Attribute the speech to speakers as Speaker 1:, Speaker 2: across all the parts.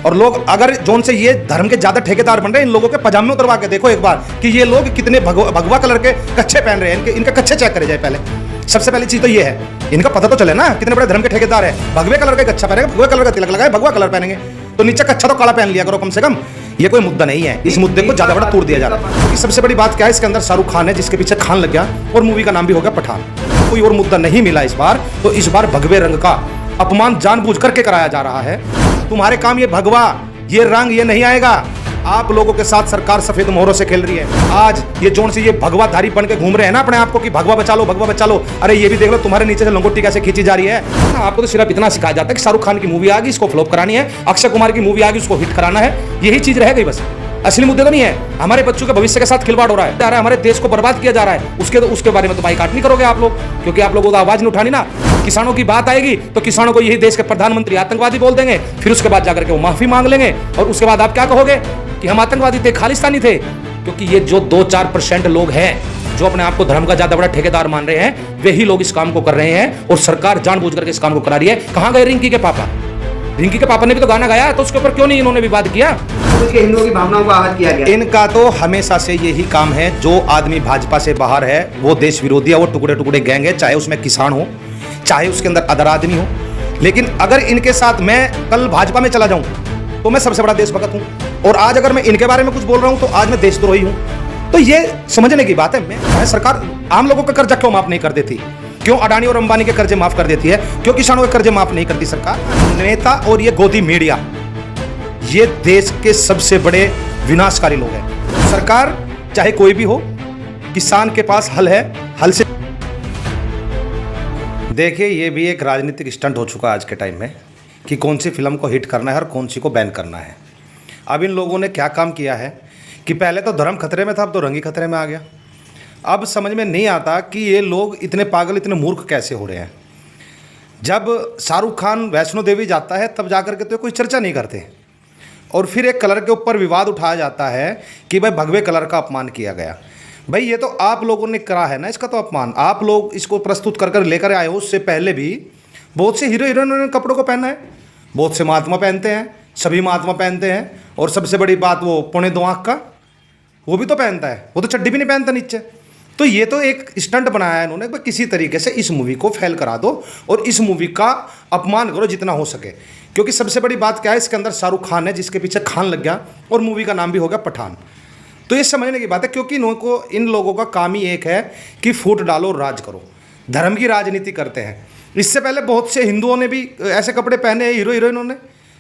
Speaker 1: और लोग अगर जोन से ये धर्म के ज्यादा ठेकेदार बन रहे हैं, इन लोगों के पजामे उतरवा के देखो एक बार कि ये लोग कितने भगवा कलर के कच्छे पहन रहे हैं। इनके कच्छे चेक करे जाए पहले, सबसे पहली चीज तो ये है, इनका पता तो चले ना कितने बड़े धर्म के ठेकेदार है। भगवे कलर का कच्छा पहनेंगे, भगवे कलर का तिलक लगाए, भगवा कलर पहनेंगे, तो नीचे कच्छा तो काला पहन लिया करो कम से कम। ये कोई मुद्दा नहीं है, इस मुद्दे को ज्यादा बड़ा तोड़ दिया जा रहा है। सबसे बड़ी बात क्या है, इसके अंदर शाहरुख खान है जिसके पीछे खान लग गया, और मूवी का नाम भी हो गया पठान। कोई और मुद्दा नहीं मिला इस बार, तो इस बार भगवे रंग का अपमान जानबूझ करके कराया जा रहा है। तुम्हारे काम ये भगवा, ये रंग, ये नहीं आएगा। आप लोगों के साथ सरकार सफेद मोहरों से खेल रही है। आज ये जोन से ये भगवाधारी बन के घूम रहे हैं ना अपने आप को कि भगवा बचा लो, भगवा बचा लो। अरे ये भी देख लो तुम्हारे नीचे से लंगोटी कैसे खींची जा रही है। आपको तो सिर्फ इतना सिखाया जाता है कि शाहरुख खान की मूवी आ गई, इसको फ्लॉप करानी है, अक्षय कुमार की मूवी आ गई, उसको हिट कराना है। यही चीज रह गई बस, असली मुद्दे तो नहीं है। हमारे बच्चों के भविष्य के साथ खिलवाड़ हो रहा है, हमारे देश को बर्बाद किया जा रहा है। उसके बारे में तो बाइकाट नहीं करोगे आप लोग, क्योंकि आप लोगों को आवाज नहीं उठानी ना। किसानों की बात आएगी तो किसानों को यही देश के प्रधानमंत्री आतंकवादी बोल देंगे, फिर उसके बाद जाकर के वो माफी मांग लेंगे, और उसके बाद आप क्या कहोगे कि हम आतंकवादी थे, खालिस्तानी थे। क्योंकि ये जो 2-4% लोग हैं जो अपने आप को धर्म का ज्यादा बड़ा ठेकेदार मान रहे हैं, वही लोग इस काम को कर रहे हैं, और सरकार जानबूझ करके इस काम को करा रही है। कहां गए रिंकी के पापा? रिंकी के पापा ने भी तो गाना गाया, तो उसके ऊपर क्यों नहीं इन्होंने विवाद किया?
Speaker 2: हिंदुओं की भावनाओं को आहत किया गया।
Speaker 1: इनका तो हमेशा से यही काम है। जो आदमी भाजपा से बाहर है वो देश विरोधी है, वो टुकड़े टुकड़े गैंग है, चाहे उसमें किसान हो, चाहे उसके अंदर अदर आदमी हो। लेकिन अगर इनके साथ मैं कल भाजपा में चला जाऊं तो मैं सबसे बड़ा देशभक्त हूं, और आज अगर मैं इनके बारे में कुछ बोल रहा हूं तो आज मैं देशद्रोही हूं। तो ये समझने की बात है। मैं सरकार आम लोगों का कर्जा क्यों माफ नहीं कर देती? क्यों अडानी और अंबानी के कर्जे माफ कर देती है? क्यों किसानों के कर्जे माफ नहीं करती सरकार? नेता और ये गोदी मीडिया, ये देश के सबसे बड़े विनाशकारी लोग हैं। सरकार चाहे कोई भी हो, किसान के पास हल है, हल से देखिए ये भी एक राजनीतिक स्टंट हो चुका है आज के टाइम में कि कौन सी फिल्म को हिट करना है और कौन सी को बैन करना है। अब इन लोगों ने क्या काम किया है कि पहले तो धर्म खतरे में था, अब तो रंग ही खतरे में आ गया। अब समझ में नहीं आता कि ये लोग इतने पागल, इतने मूर्ख कैसे हो रहे हैं। जब शाहरुख खान वैष्णो देवी जाता है तब जाकर के तो कोई चर्चा नहीं करते, और फिर एक कलर के ऊपर विवाद उठाया जाता है कि भाई भगवे कलर का अपमान किया गया। भाई ये तो आप लोगों ने करा है ना इसका तो अपमान, आप लोग इसको प्रस्तुत कर कर लेकर आए हो। उससे पहले भी बहुत से हीरो हीरोइनों ने कपड़ों को पहना है, बहुत से महात्मा पहनते हैं, सभी महात्मा पहनते हैं, और सबसे बड़ी बात वो 2.25 आँख का वो भी तो पहनता है, वो तो चड्डी भी नहीं पहनता नीचे। तो ये तो एक स्टंट बनाया है इन्होंने, किसी तरीके से इस मूवी को फेल करा दो और इस मूवी का अपमान करो जितना हो सके। क्योंकि सबसे बड़ी बात क्या है, इसके अंदर शाहरुख खान है जिसके पीछे खान लग गया, और मूवी का नाम भी हो गया पठान। तो ये समझने की बात है, क्योंकि इन लोगों का काम ही एक है कि फूट डालो, राज करो, धर्म की राजनीति करते हैं। इससे पहले बहुत से हिंदुओं ने भी ऐसे कपड़े पहने हैं, हीरो हीरोइनों ने।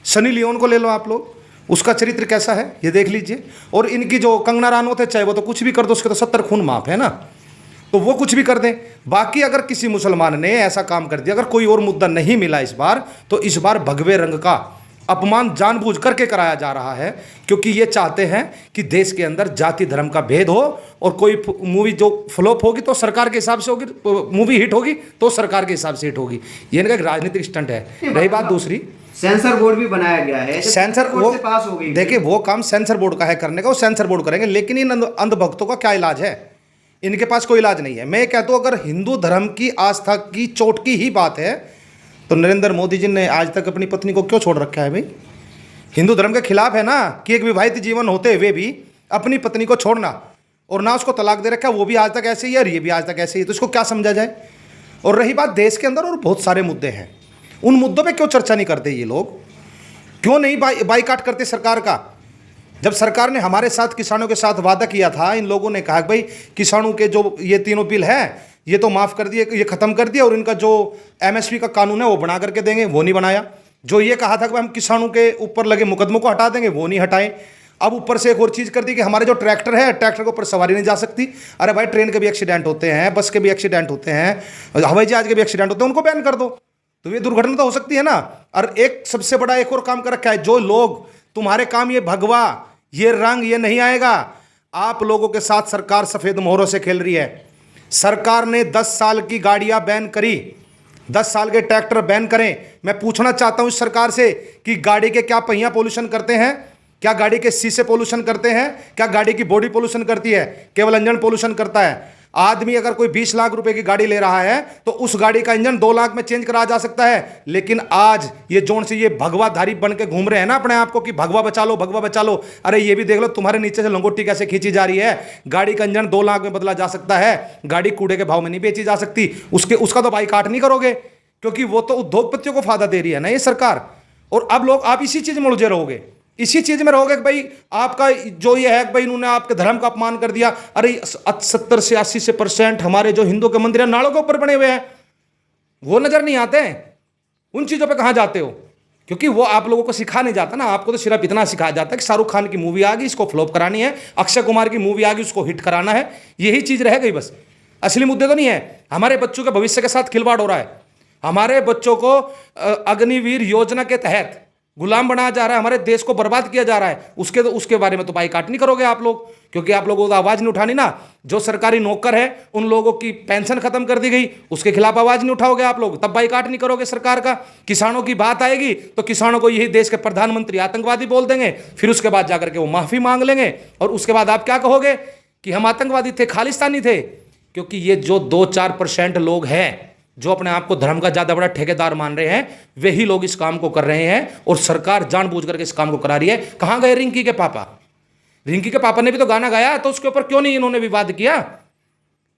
Speaker 1: सनी लियोन को ले लो आप लोग, उसका चरित्र कैसा है ये देख लीजिए। और इनकी जो कंगना रानौत है, चाहे वो तो कुछ भी कर दो, उसके तो 70 खून माफ है ना, तो वो कुछ भी कर दें। बाकी अगर किसी मुसलमान ने ऐसा काम कर दिया, अगर कोई और मुद्दा नहीं मिला इस बार, तो इस बार भगवे रंग का अपमान जानबूझ करके कराया जा रहा है। क्योंकि ये चाहते हैं कि देश के अंदर जाति धर्म का भेद हो, और कोई मूवी जो फ्लॉप होगी तो सरकार के हिसाब से होगी, मूवी हिट होगी तो सरकार के हिसाब से हिट होगी। ये इनका एक राजनीतिक स्टंट है। रही बात दूसरी,
Speaker 2: सेंसर बोर्ड भी बनाया गया है,
Speaker 1: सेंसर वो
Speaker 2: पास हो गई।
Speaker 1: देखिए वो काम सेंसर बोर्ड का है करने का, वो सेंसर बोर्ड करेंगे। लेकिन इन अंधभक्तों का क्या इलाज है? इनके पास कोई इलाज नहीं है। मैं कहता हूँ अगर हिंदू धर्म की आस्था की चोट की ही बात है तो नरेंद्र मोदी जी ने आज तक अपनी पत्नी को क्यों छोड़ रखा है? भाई हिंदू धर्म के खिलाफ है ना कि एक विवाहित जीवन होते हुए भी अपनी पत्नी को छोड़ना, और ना उसको तलाक दे रखा है, वो भी आज तक ऐसे ही है और ये भी आज तक ऐसे ही है। तो इसको क्या समझा जाए? और रही बात देश के अंदर और बहुत सारे मुद्दे हैं, उन मुद्दों पे क्यों चर्चा नहीं करते ये लोग? क्यों नहीं बाईकाट करते सरकार का? जब सरकार ने हमारे साथ किसानों के साथ वादा किया था, इन लोगों ने कहा भाई किसानों के जो ये तीनों बिल हैं ये तो माफ़ कर दिए, ये ख़त्म कर दिया, और इनका जो MSP का कानून है वो बना करके देंगे, वो नहीं बनाया। जो ये कहा था कि हम किसानों के ऊपर लगे मुकदमों को हटा देंगे, वो नहीं हटाए। अब ऊपर से एक और चीज़ कर दी कि हमारे जो ट्रैक्टर है, ट्रैक्टर के ऊपर सवारी नहीं जा सकती। अरे भाई ट्रेन के भी एक्सीडेंट होते हैं, बस के भी एक्सीडेंट होते हैं, हवाई जहाज के भी एक्सीडेंट होते हैं, उनको बैन कर दो, तो ये दुर्घटना तो हो सकती है ना। और एक सबसे बड़ा एक और काम कर रखा है, जो लोग तुम्हारे काम ये भगवा, ये रंग, ये नहीं आएगा। आप लोगों के साथ सरकार सफ़ेद मोहरों से खेल रही है। सरकार ने 10 साल की गाड़ियां बैन करी, 10 साल के ट्रैक्टर बैन करें। मैं पूछना चाहता हूं इस सरकार से कि गाड़ी के क्या पहिया पोल्यूशन करते हैं? क्या गाड़ी के शीशे पोल्यूशन करते हैं? क्या गाड़ी की बॉडी पोल्यूशन करती है? केवल इंजन पोल्यूशन करता है। आदमी अगर कोई 20 लाख रुपए की गाड़ी ले रहा है तो उस गाड़ी का इंजन 2 लाख में चेंज करा जा सकता है। लेकिन आज ये जोन से ये भगवाधारी बन के घूम रहे हैं ना अपने आप को कि भगवा बचा लो, भगवा बचा लो। अरे ये भी देख लो तुम्हारे नीचे से लंगोटी कैसे खींची जा रही है। गाड़ी का इंजन 2 लाख में बदला जा सकता है, गाड़ी कूड़े के भाव में नहीं बेची जा सकती। उसका तो बाइकाट नहीं करोगे क्योंकि वो तो उद्योगपतियों को फायदा दे रही है ना ये सरकार। और अब लोग आप इसी चीज में उलझे रहोगे, इसी चीज में रहोगे कि भाई आपका जो ये है कि भाई इन्होंने आपके धर्म का अपमान कर दिया। अरे 70 से 80% हमारे जो हिंदू के मंदिर है नालों के ऊपर बने हुए हैं, वो नजर नहीं आते हैं। उन चीजों पे कहां जाते हो? क्योंकि वो आप लोगों को सिखा नहीं जाता ना। आपको तो सिर्फ इतना सिखाया जाता है कि शाहरुख खान की मूवी आ गई, इसको फ्लॉप करानी है, अक्षय कुमार की मूवी आ गई, उसको हिट कराना है। यही चीज रह गई बस। असली मुद्दे तो नहीं है। हमारे बच्चों के भविष्य के साथ खिलवाड़ हो रहा है। हमारे बच्चों को अग्निवीर योजना के तहत गुलाम बनाया जा रहा है, हमारे देश को बर्बाद किया जा रहा है। उसके बारे में तो बाइकाट नहीं करोगे आप लोग, क्योंकि आप लोगों को आवाज नहीं उठानी ना। जो सरकारी नौकर है उन लोगों की पेंशन खत्म कर दी गई, उसके खिलाफ आवाज नहीं उठाओगे आप लोग, तब बाइकाट नहीं करोगे सरकार का। किसानों की बात आएगी तो किसानों को यही देश के प्रधानमंत्री आतंकवादी बोल देंगे, फिर उसके बाद जाकर के वो माफी मांग लेंगे। और उसके बाद आप क्या कहोगे कि हम आतंकवादी थे, खालिस्तानी थे। क्योंकि ये जो 2-4% लोग हैं जो अपने आप को धर्म का ज्यादा बड़ा ठेकेदार मान रहे हैं, वही लोग इस काम को कर रहे हैं। और सरकार जानबूझ करके इस काम को करा रही है। कहां गए रिंकी के पापा? रिंकी के पापा ने भी तो गाना गाया, तो उसके ऊपर क्यों नहीं इन्होंने विवाद किया?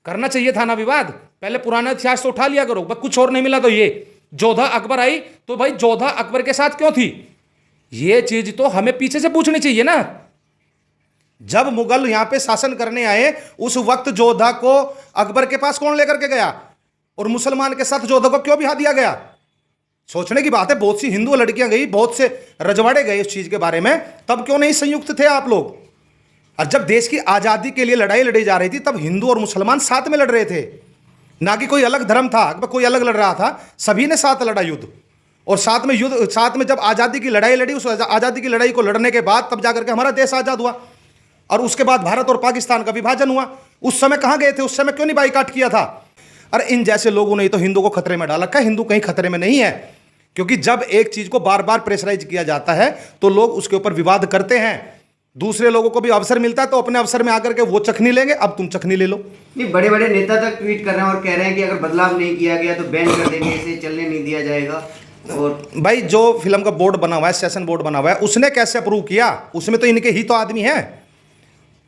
Speaker 1: करना चाहिए था ना विवाद। पहले पुराना इतिहास तो उठा लिया करो। कुछ और नहीं मिला तो ये जोधा अकबर आई तो भाई जोधा अकबर के साथ क्यों थी? ये चीज तो हमें पीछे से पूछनी चाहिए ना। जब मुगल यहां पे शासन करने आए उस वक्त जोधा को अकबर के पास कौन लेकर के गया, और मुसलमान के साथ जोधा को क्यों बिठा दिया गया? सोचने की बात है। बहुत सी हिंदू लड़कियां गई, बहुत से रजवाड़े गए इस चीज के बारे में, तब क्यों नहीं संयुक्त थे आप लोग? और जब देश की आजादी के लिए लड़ाई लड़ी जा रही थी तब हिंदू और मुसलमान साथ में लड़ रहे थे, ना कि कोई अलग धर्म था, कोई अलग लड़ रहा था। सभी ने साथ लड़ा युद्ध। और साथ में जब आजादी की लड़ाई लड़ी, उस आजादी की लड़ाई को लड़ने के बाद तब जाकर के हमारा देश आजाद हुआ। और उसके बाद भारत और पाकिस्तान का विभाजन हुआ। उस समय कहां गए थे? उस समय क्यों नहीं बाइकाट किया था? अरे इन जैसे लोगों ने तो हिंदू को खतरे में डाल रखा है। हिंदू कहीं खतरे में नहीं है, क्योंकि जब एक चीज को बार बार प्रेशराइज किया जाता है तो लोग उसके ऊपर विवाद करते हैं। दूसरे लोगों को भी अवसर मिलता है तो अपने अवसर में आकर के वो चखनी लेंगे, अब तुम चखनी ले लो।
Speaker 2: नहीं, बड़े बड़े नेता तक ट्वीट कर रहे हैं और कह रहे हैं कि अगर बदलाव नहीं किया गया तो बैन कर देंगे, इसे चलने नहीं दिया जाएगा। और
Speaker 1: भाई जो फिल्म का बोर्ड बना हुआ है, सेशन बोर्ड बना हुआ है, उसने कैसे अप्रूव किया? उसमें तो इनके ही तो आदमी है।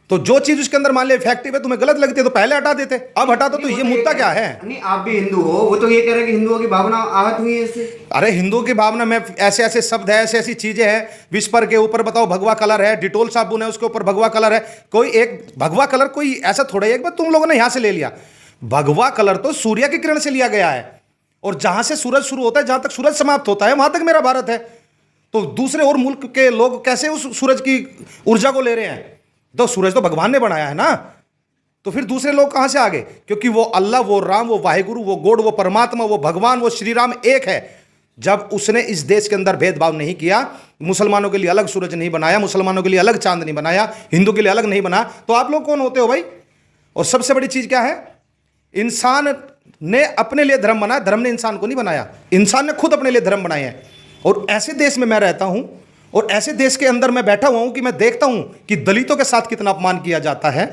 Speaker 1: तो जो चीज उसके अंदर मान लिया इफेक्टिव है, तुम्हें गलत लगती है तो पहले हटा देते। अब हटा दो तो ये मुद्दा क्या है?
Speaker 2: नहीं, आप भी हिंदू हो, वो तो ये कह रहे हैं कि हिंदुओं की भावना आहत हुई है इससे।
Speaker 1: अरे हिंदू की भावना में ऐसे ऐसे शब्द है, ऐसी ऐसी चीजें हैं। विस्पर के ऊपर बताओ भगवा कलर है, डिटोल साबुन है उसके ऊपर भगवा कलर है। कोई एक भगवा कलर कोई ऐसा थोड़ा एक बार तुम लोगों ने यहां से ले लिया। भगवा कलर तो सूर्य की किरण से लिया गया है, और जहां से सूरज शुरू होता है जहां तक सूरज समाप्त होता है वहां तक मेरा भारत है। तो दूसरे और मुल्क के लोग कैसे उस सूरज की ऊर्जा को ले रहे हैं? तो सूरज तो भगवान ने बनाया है ना, तो फिर दूसरे लोग कहां से आ गए? क्योंकि वो अल्लाह, वो राम, वो वाहिगुरु, वो गॉड, वो परमात्मा, वो भगवान, वो श्री राम एक है। जब उसने इस देश के अंदर भेदभाव नहीं किया, मुसलमानों के लिए अलग सूरज नहीं बनाया, मुसलमानों के लिए अलग चांद नहीं बनाया, हिंदू के लिए अलग नहीं बना, तो आप लोग कौन होते हो भाई? और सबसे बड़ी चीज क्या है? इंसान ने अपने लिए धर्म बनाया, धर्म ने इंसान को नहीं बनाया। इंसान ने खुद अपने लिए धर्म बनाए हैं। और ऐसे देश में मैं रहता हूं, और ऐसे देश के अंदर मैं बैठा हुआ हूं कि मैं देखता हूं कि दलितों के साथ कितना अपमान किया जाता है।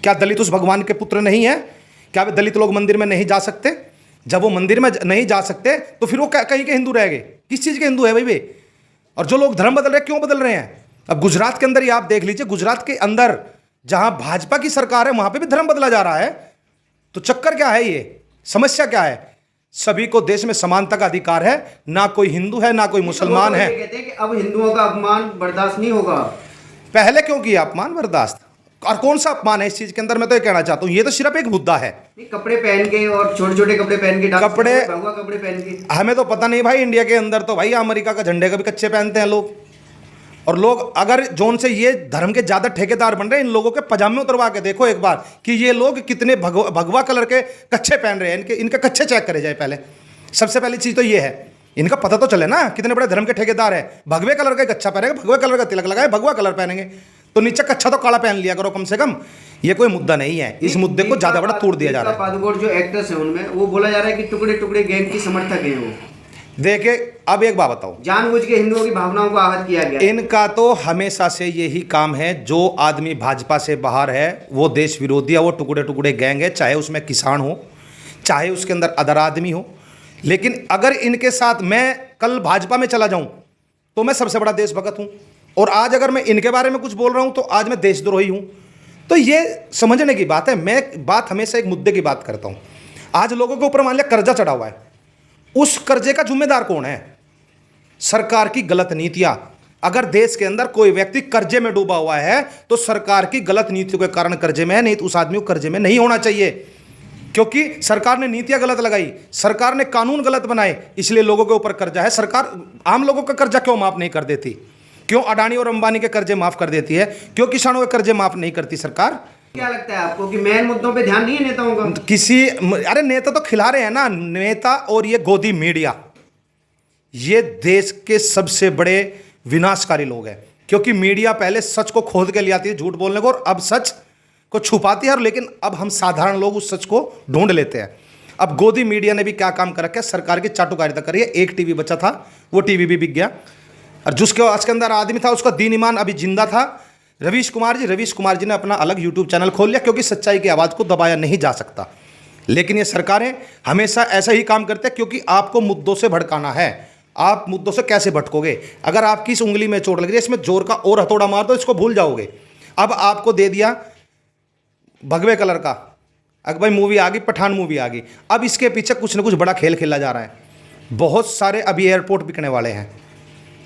Speaker 1: क्या दलित उस भगवान के पुत्र नहीं है? क्या वे दलित लोग मंदिर में नहीं जा सकते? जब वो मंदिर में नहीं जा सकते तो फिर वो कहीं के हिंदू रह गए? किस चीज़ के हिंदू है भाई वे? और जो लोग धर्म बदल रहे हैं, क्यों बदल रहे हैं? अब गुजरात के अंदर ही आप देख लीजिए, गुजरात के अंदर जहां भाजपा की सरकार है वहां पर भी धर्म बदला जा रहा है। तो चक्कर क्या है? ये समस्या क्या है? सभी को देश में समानता का अधिकार है, ना कोई हिंदू है ना कोई मुसलमान है।
Speaker 2: कहते हैं कि अब हिंदुओं का अपमान बर्दाश्त नहीं होगा।
Speaker 1: पहले क्यों किया अपमान बर्दाश्त? और कौन सा अपमान है इस चीज के अंदर? मैं तो ये कहना चाहता हूं, ये तो सिर्फ एक मुद्दा है।
Speaker 2: कपड़े पहन के और छोटे छोटे कपड़े पहन के, भगवा कपड़े पहन के,
Speaker 1: हमें तो पता नहीं भाई। इंडिया के अंदर तो भाई अमेरिका का झंडे का भी कच्चे पहनते हैं लोग। और लोग अगर जोन से ये धर्म के ज्यादा ठेकेदार बन रहे हैं, इन लोगों के पजामे उतरवा के देखो एक बार कि ये लोग कितने भगवा कलर के कच्चे पहन रहे हैं। इनके कच्चे चेक करे जाए पहले। सबसे पहली चीज तो ये है, इनका पता तो चले ना कितने बड़े धर्म के ठेकेदार है। भगवे कलर का कच्चा पहनेंगे, भगवे कलर का तिलक लगाए, भगवा कलर पहनेंगे, तो नीचे कच्चा तो काला पहन लिया करो कम से कम। ये कोई मुद्दा नहीं है। इस मुद्दे को ज्यादा बड़ा तोड़ दिया जा रहा है।
Speaker 2: पादुकोण जो एक्टर्स हैं उनमें वो बोला जा रहा है कि टुकड़े टुकड़े गैंग की समर्थक हैं वो।
Speaker 1: देखिए अब एक बात बताओ,
Speaker 2: जानबूझ के हिंदुओं की भावनाओं को आहत किया गया।
Speaker 1: इनका तो हमेशा से यही काम है, जो आदमी भाजपा से बाहर है वो देश विरोधी है, वो टुकड़े टुकड़े गैंग है, चाहे उसमें किसान हो, चाहे उसके अंदर अदर आदमी हो। लेकिन अगर इनके साथ मैं कल भाजपा में चला जाऊं तो मैं सबसे बड़ा देशभक्त हूं, और आज अगर मैं इनके बारे में कुछ बोल रहा हूं तो आज मैं देशद्रोही हूं। तो ये समझने की बात है। मैं बात हमेशा एक मुद्दे की बात करता हूं। आज लोगों के ऊपर मान लिया कर्जा चढ़ा हुआ है, उस कर्जे का जिम्मेदार कौन है? सरकार की गलत नीतियां। अगर देश के अंदर कोई व्यक्ति कर्जे में डूबा हुआ है तो सरकार की गलत नीतियों के कारण कर्जे में है, नहीं तो उस आदमी को कर्जे में नहीं होना चाहिए, क्योंकि सरकार ने नीतियां गलत लगाई, सरकार ने कानून गलत बनाए, इसलिए लोगों के ऊपर कर्जा है। सरकार आम लोगों का कर्जा क्यों माफ नहीं कर देती? क्यों अडानी और अंबानी के कर्जे माफ कर देती है? क्यों किसानों के कर्जे माफ नहीं करती सरकार?
Speaker 2: क्या लगता है आपको कि मेन मुद्दों पे ध्यान नहीं है नेताओं का?
Speaker 1: अरे नेता तो खिला रहे हैं ना, नेता और ये गोदी मीडिया, ये देश के सबसे बड़े विनाशकारी लोग हैं। क्योंकि मीडिया पहले सच को खोद के ले आती है झूठ बोलने को, और अब सच को छुपाती है, और लेकिन अब हम साधारण लोग उस सच को ढूंढ लेते हैं। अब गोदी मीडिया ने भी क्या काम कर रखा है? सरकार की चाटुकारिता करी है। एक टीवी बचा था, वो टीवी भी बिक गया, और जिसके आज के अंदर आदमी था उसका दीन ईमान अभी जिंदा था, रवीश कुमार जी ने अपना अलग यूट्यूब चैनल खोल लिया, क्योंकि सच्चाई की आवाज़ को दबाया नहीं जा सकता। लेकिन ये सरकारें हमेशा ऐसा ही काम करते हैं, क्योंकि आपको मुद्दों से भड़काना है। आप मुद्दों से कैसे भटकोगे? अगर आपकी इस उंगली में चोट लग रही है, इसमें जोर का और हथौड़ा मार दो, इसको भूल जाओगे। अब आपको दे दिया भगवे कलर का, अगर भाई मूवी आ गई, पठान मूवी आ गई, अब इसके पीछे कुछ ना कुछ बड़ा खेल खेला जा रहा है। बहुत सारे अभी एयरपोर्ट बिकने वाले हैं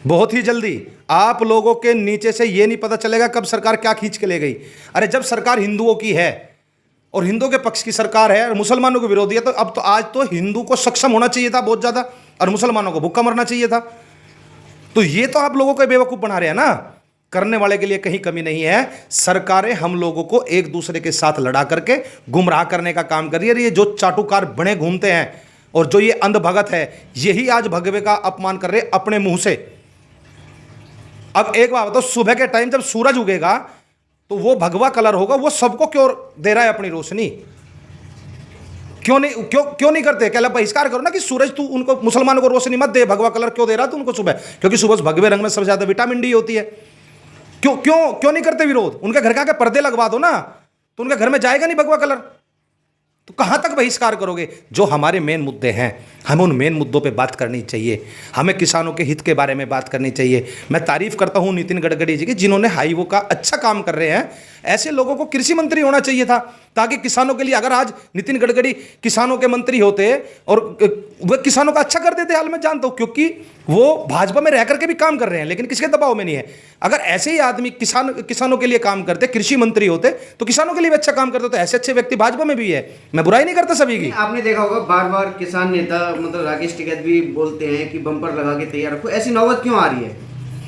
Speaker 1: बहुत ही जल्दी। आप लोगों के नीचे से ये नहीं पता चलेगा कब सरकार क्या खींच के ले गई। अरे जब सरकार हिंदुओं की है और हिंदुओं के पक्ष की सरकार है और मुसलमानों के विरोधी है, तो अब तो आज तो हिंदू को सक्षम होना चाहिए था बहुत ज़्यादा, और मुसलमानों को भूखा मरना चाहिए था। तो ये तो आप लोगों को बेवकूफ़ बना रहे हैं ना। करने वाले के लिए कहीं कमी नहीं है। सरकारें हम लोगों को एक दूसरे के साथ लड़ा करके गुमराह करने का काम कर रही है। ये जो चाटुकार बने घूमते हैं और जो ये अंधभगत है, यही आज भगवे का अपमान कर रहे हैं अपने मुंह से। अब एक बात बताओ, सुबह के टाइम जब सूरज उगेगा तो वो भगवा कलर होगा, वो सबको क्यों दे रहा है अपनी रोशनी? क्यों नहीं करते? क्या बहिष्कार करो ना कि सूरज तू उनको मुसलमानों को रोशनी मत दे, भगवा कलर क्यों दे रहा तू उनको सुबह? क्योंकि सुबह भगवे रंग में सबसे ज्यादा विटामिन डी होती है। क्यों नहीं करते विरोध? उनके घर के आगे पर्दे लगवा दो ना, तो उनके घर में जाएगा नहीं भगवा कलर। तो कहां तक बहिष्कार करोगे? जो हमारे मेन मुद्दे हैं, हमें उन मेन मुद्दों पे बात करनी चाहिए। हमें किसानों के हित के बारे में बात करनी चाहिए। मैं तारीफ करता हूं नितिन गडकरी जी की, जिन्होंने हाईवे का अच्छा काम कर रहे हैं। ऐसे लोगों को कृषि मंत्री होना चाहिए था, ताकि किसानों के लिए, अगर आज नितिन गडकरी किसानों के मंत्री होते और वह किसानों का अच्छा कर देते, हाल में जानता हूं, क्योंकि वो भाजपा में रह करके भी काम कर रहे हैं लेकिन किसके दबाव में नहीं है। अगर ऐसे ही आदमी किसानों के लिए काम करते, कृषि मंत्री होते, तो किसानों के लिए भी अच्छा काम करते। तो ऐसे अच्छे व्यक्ति भाजपा में भी है, मैं बुराई नहीं करता सभी की।
Speaker 2: आपने देखा होगा बार बार किसान नेता मतलब राकेश टिकैत भी बोलते हैं कि बम्पर लगा के तैयार रखो। ऐसी नौबत क्यों आ रही है?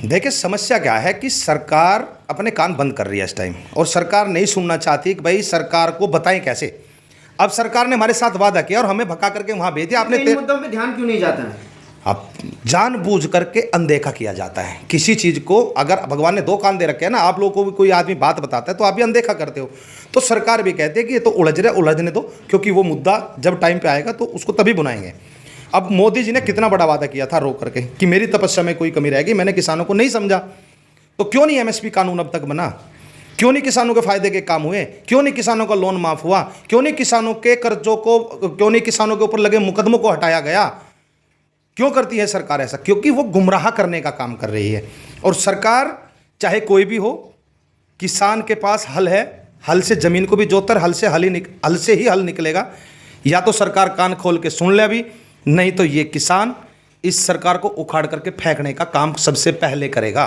Speaker 1: देखिए समस्या क्या है कि सरकार अपने कान बंद कर रही है इस टाइम, और सरकार नहीं सुनना चाहती कि भाई सरकार को बताएं कैसे। अब सरकार ने हमारे साथ वादा किया और हमें भगा करके वहां भेज दिया। आपने
Speaker 2: इन मुद्दों पे ध्यान क्यों नहीं जाता है?
Speaker 1: अब जानबूझ करके अनदेखा किया जाता है किसी चीज़ को। अगर भगवान ने दो कान दे रखे हैं ना, आप लोगों को भी कोई आदमी बात बताता है तो आप भी अनदेखा करते हो। तो सरकार भी कहती है कि ये तो उलझ रहा है, उलझने दो, क्योंकि वो मुद्दा जब टाइम पे आएगा तो उसको तभी बुनाएंगे। अब मोदी जी ने कितना बड़ा वादा किया था रोक करके कि मेरी तपस्या में कोई कमी रहेगी, मैंने किसानों को नहीं समझा। तो क्यों नहीं एमएसपी कानून अब तक बना? क्यों नहीं किसानों के फायदे के काम हुए? क्यों नहीं किसानों का लोन माफ हुआ? क्यों नहीं किसानों के कर्जों को, क्यों नहीं किसानों के ऊपर लगे मुकदमों को हटाया गया? क्यों करती है सरकार ऐसा? क्योंकि वो गुमराह करने का काम कर रही है। और सरकार चाहे कोई भी हो, किसान के पास हल है, हल से ज़मीन को भी जोतर, हल से ही हल निकलेगा। या तो सरकार कान खोल के सुन ले अभी, नहीं तो ये किसान इस सरकार को उखाड़ करके फेंकने का काम सबसे पहले करेगा।